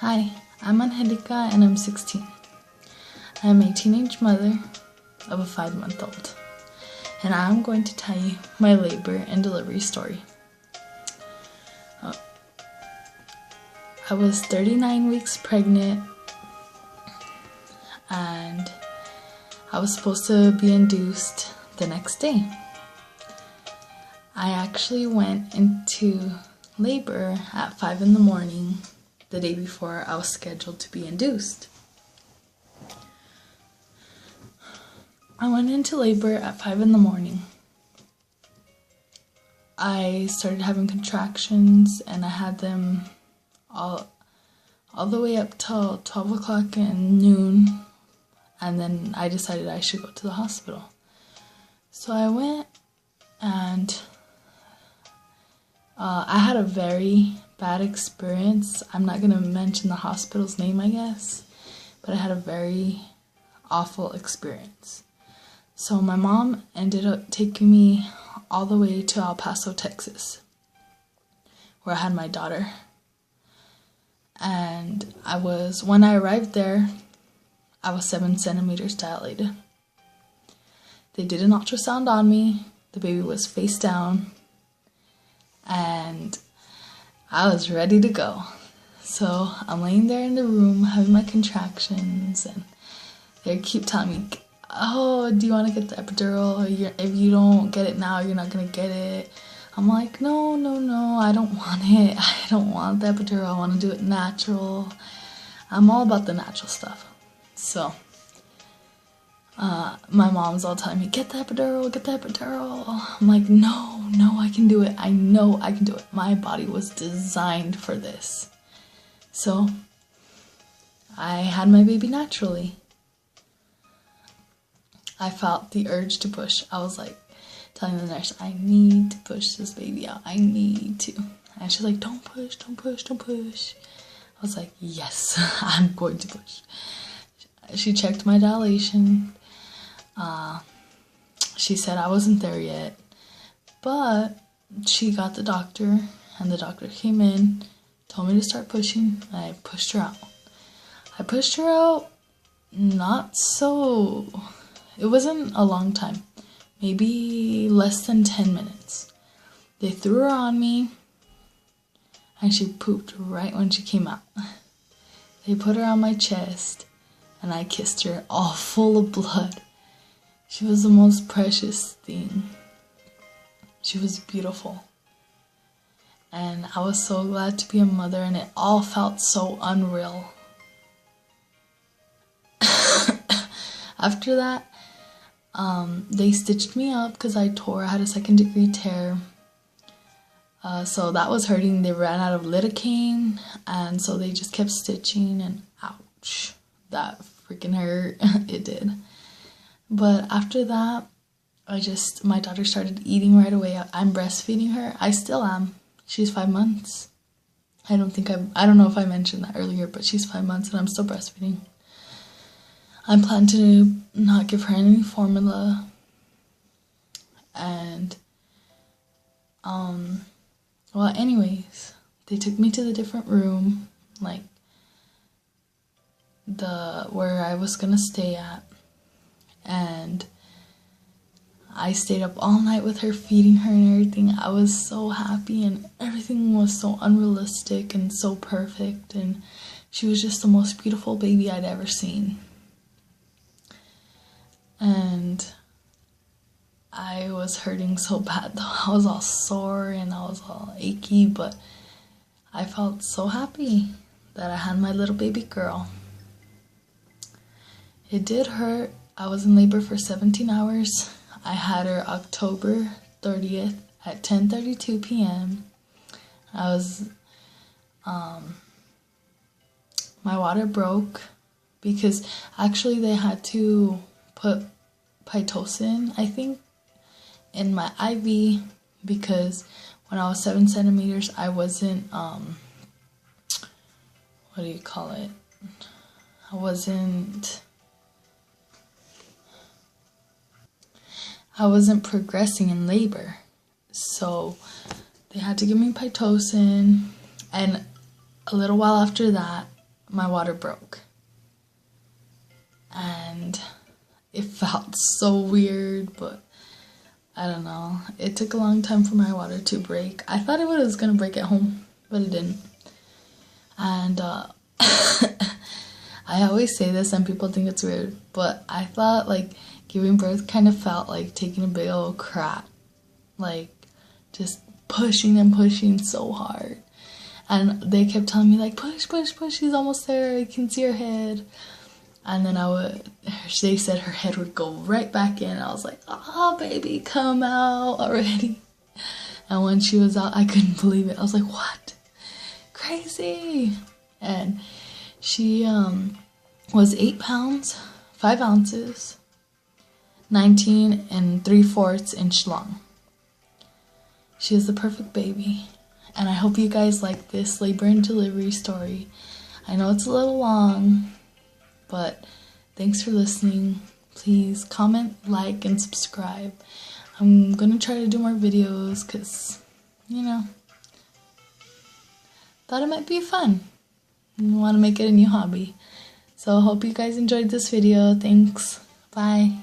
Hi, I'm Angelica and I'm 16. I'm a teenage mother of a 5-month-old, and I'm going to tell you my labor and delivery story. I was 39 weeks pregnant and I was supposed to be induced the next day. I actually went into labor at 5 in the morning the day before I was scheduled to be induced. I went into labor at 5 in the morning. I started having contractions and I had them all the way up till 12 o'clock and noon, and then I decided I should go to the hospital. So I went and I had a very bad experience. I'm not going to mention the hospital's name, I guess, but I had a very awful experience. So my mom ended up taking me all the way to El Paso, Texas, where I had my daughter. And when I arrived there, I was 7 centimeters dilated. They did an ultrasound on me. The baby was face down. And I was ready to go. So I'm laying there in the room having my contractions, and they keep telling me, oh, do you want to get the epidural? If you don't get it now, you're not going to get it. I'm like, no, I don't want it. I don't want the epidural. I want to do it natural. I'm all about the natural stuff. So my mom's all telling me, get the epidural. I'm like, no, I can do it. I know I can do it. My body was designed for this. So I had my baby naturally. I felt the urge to push. I was like telling the nurse, I need to push this baby out. I need to. And she's like, don't push. I was like, yes, I'm going to push. She checked my dilation. She said I wasn't there yet, but she got the doctor, and the doctor came in, told me to start pushing, and I pushed her out. It wasn't a long time, maybe less than 10 minutes. They threw her on me, and she pooped right when she came out. They put her on my chest, and I kissed her, all full of blood. She was the most precious thing. She was beautiful. And I was so glad to be a mother, and it all felt so unreal. After that, they stitched me up because I had a 2nd-degree tear. So that was hurting. They ran out of lidocaine, and so they just kept stitching, and ouch, that freaking hurt. It did. But after that, my daughter started eating right away. I'm breastfeeding her. I still am. She's 5 months. I don't know if I mentioned that earlier, but she's 5 months and I'm still breastfeeding. I'm planning to not give her any formula. And, well, anyways, they took me to the different room, like where I was gonna stay at. And I stayed up all night with her, feeding her and everything. I was so happy, and everything was so unrealistic and so perfect, and she was just the most beautiful baby I'd ever seen. And I was hurting so bad though. I was all sore and I was all achy, but I felt so happy that I had my little baby girl. It did hurt. I was in labor for 17 hours. I had her October 30th at 10:32 p.m. My water broke because actually they had to put Pitocin, I think, in my IV because when I was 7 centimeters, I wasn't, I wasn't progressing in labor. So they had to give me Pitocin, and a little while after that, my water broke. And it felt so weird, but I don't know. It took a long time for my water to break. I thought it was gonna break at home, but it didn't. And I always say this and people think it's weird, but I thought like giving birth kind of felt like taking a big old crap. Like just pushing and pushing so hard. And they kept telling me like, push, push, push, she's almost there, I can see her head. And then they said her head would go right back in. I was like, oh baby, come out already. And when she was out, I couldn't believe it. I was like, what? Crazy. And she was 8 pounds, 5 ounces, 19 3/4 inch long. She is the perfect baby. And I hope you guys like this labor and delivery story. I know it's a little long, but thanks for listening. Please comment, like, and subscribe. I'm gonna try to do more videos because, you know, thought it might be fun. I want to make it a new hobby. So I hope you guys enjoyed this video. Thanks. Bye.